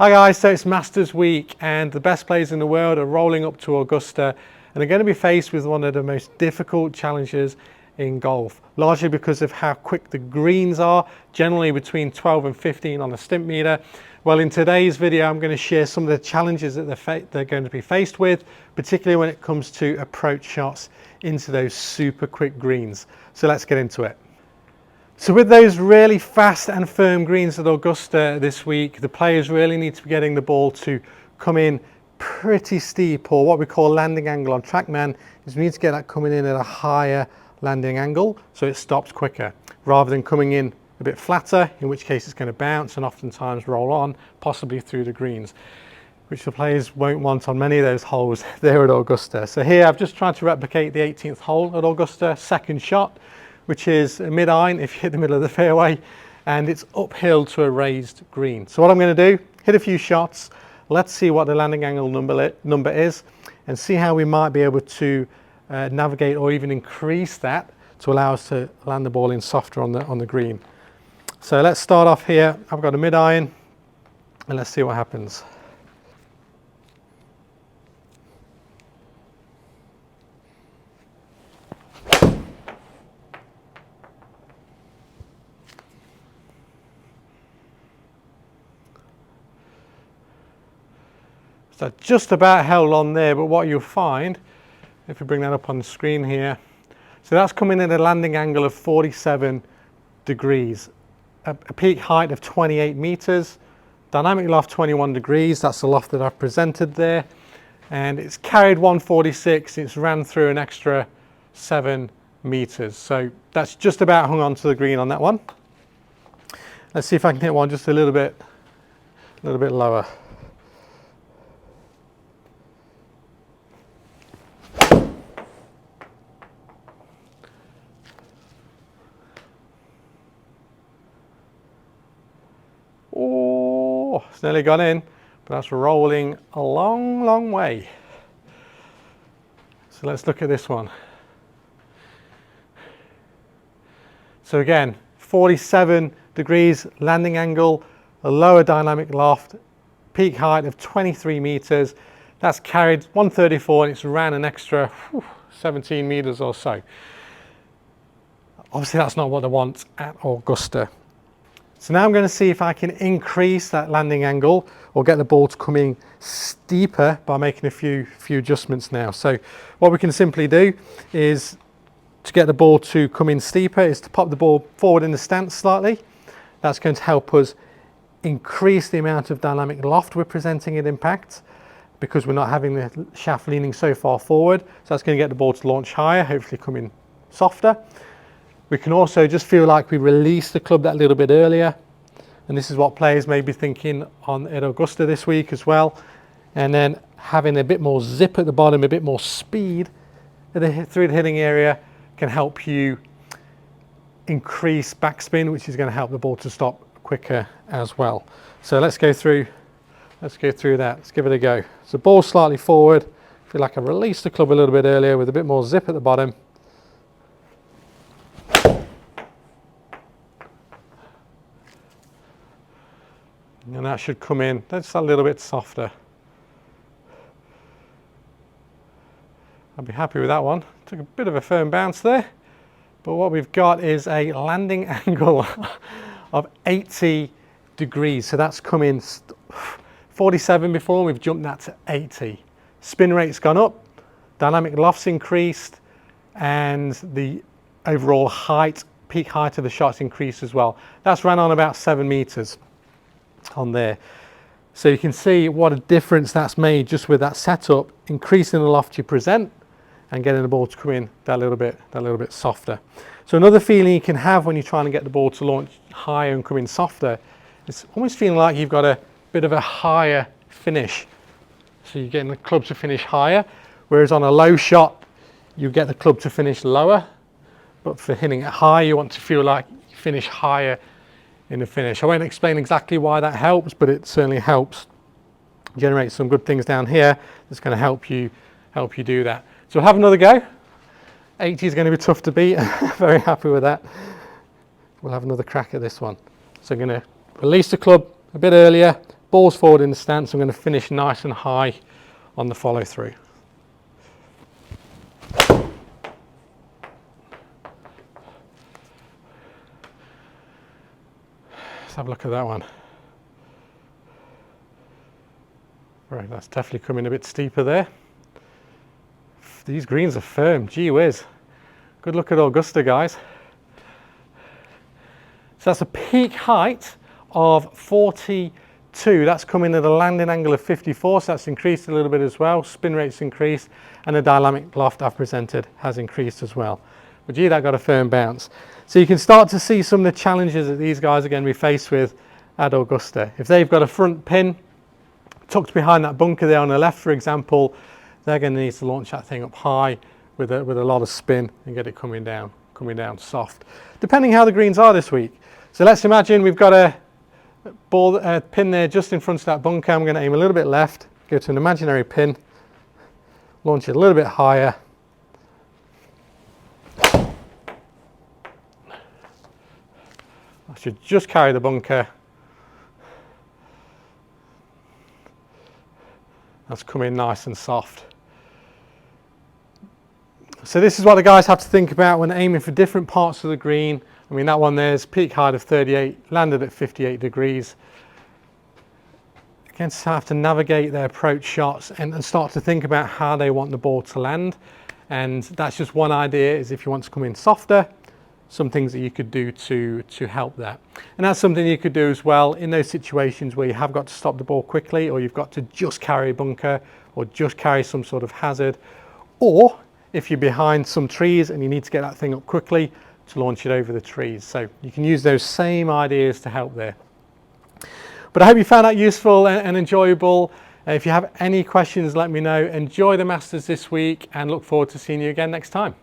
Hi guys, so it's Masters Week and the best players in the world are rolling up to Augusta and are going to be faced with one of the most difficult challenges in golf, largely because of how quick the greens are, generally between 12 and 15 on a stimp meter. Well, in today's video I'm going to share some of the challenges that they're going to be faced with, particularly when it comes to approach shots into those super quick greens. So let's get into it. So with those really fast and firm greens at Augusta this week, the players really need to be getting the ball to come in pretty steep, or what we call landing angle on TrackMan, is we need to get that coming in at a higher landing angle so it stops quicker, rather than coming in a bit flatter, in which case it's going to bounce and oftentimes roll on, possibly through the greens, which the players won't want on many of those holes there at Augusta. So here I've just tried to replicate the 18th hole at Augusta, second shot, which is a mid-iron if you hit the middle of the fairway, and it's uphill to a raised green. So what I'm going to do, hit a few shots, let's see what the landing angle number is, and see how we might be able to navigate or even increase that to allow us to land the ball in softer on the green. So let's start off here. I've got a mid-iron, and let's see what happens. So just about held on there, but what you'll find, if we bring that up on the screen here, so that's coming in at a landing angle of 47 degrees, a peak height of 28 meters, dynamic loft 21 degrees, that's the loft that I've presented there, and it's carried 146, it's ran through an extra 7 meters, so that's just about hung on to the green on that one. Let's see if I can hit one just a little bit lower. Oh, it's nearly gone in, but that's rolling a long, long way. So let's look at this one. So again, 47 degrees landing angle, a lower dynamic loft, peak height of 23 meters. That's carried 134 and it's ran an extra 17 meters or so. Obviously that's not what they want at Augusta. So now I'm going to see if I can increase that landing angle or get the ball to come in steeper by making a few adjustments now. So what we can simply do is, to get the ball to come in steeper, is to pop the ball forward in the stance slightly. That's going to help us increase the amount of dynamic loft we're presenting at impact, because we're not having the shaft leaning so far forward. So that's going to get the ball to launch higher, hopefully come in softer. We can also just feel like we release the club that little bit earlier, and this is what players may be thinking at Augusta this week as well. And then having a bit more zip at the bottom, a bit more speed through the hitting area can help you increase backspin, which is going to help the ball to stop quicker as well. So let's go through that. Let's give it a go. So ball slightly forward. Feel like I released the club a little bit earlier with a bit more zip at the bottom. And that should come in just a little bit softer. I'll be happy with that one. Took a bit of a firm bounce there, but what we've got is a landing angle of 80 degrees. So that's come in 47 before, we've jumped that to 80. Spin rate's gone up, dynamic loft's increased, and the overall height, peak height of the shot's increased as well. That's ran on about 7 meters on there. So you can see what a difference that's made just with that setup, increasing the loft you present and getting the ball to come in that little bit softer. So another feeling you can have when you're trying to get the ball to launch higher and come in softer, it's almost feeling like you've got a bit of a higher finish. So you're getting the club to finish higher, whereas on a low shot you get the club to finish lower, but for hitting it high you want to feel like you finish higher in the finish. I won't explain exactly why that helps, but it certainly helps generate some good things down here that's going to help you do that. So we'll have another go. 80 is going to be tough to beat. Very happy with that. We'll have another crack at this one. So I'm going to release the club a bit earlier, balls forward in the stance. I'm going to finish nice and high on the follow through. Let's have a look at that one. Right, that's definitely coming a bit steeper there. These greens are firm, gee whiz. Good luck at Augusta, guys. So that's a peak height of 42. That's coming at a landing angle of 54, so that's increased a little bit as well. Spin rate's increased, and the dynamic loft I've presented has increased as well. But gee, that got a firm bounce. So you can start to see some of the challenges that these guys are going to be faced with at Augusta. If they've got a front pin tucked behind that bunker there on the left, for example, they're going to need to launch that thing up high with a lot of spin and get it coming down soft, depending how the greens are this week. So let's imagine we've got a pin there just in front of that bunker. I'm going to aim a little bit left, go to an imaginary pin, launch it a little bit higher. I should just carry the bunker. That's coming nice and soft. So this is what the guys have to think about when aiming for different parts of the green. I mean, that one there's peak height of 38, landed at 58 degrees. Again, so have to navigate their approach shots and start to think about how they want the ball to land. And that's just one idea, is if you want to come in softer, some things that you could do to help that. And that's something you could do as well in those situations where you have got to stop the ball quickly, or you've got to just carry a bunker, or just carry some sort of hazard, or if you're behind some trees and you need to get that thing up quickly to launch it over the trees. So you can use those same ideas to help there. But I hope you found that useful and enjoyable. If you have any questions, let me know. Enjoy the Masters this week and look forward to seeing you again next time.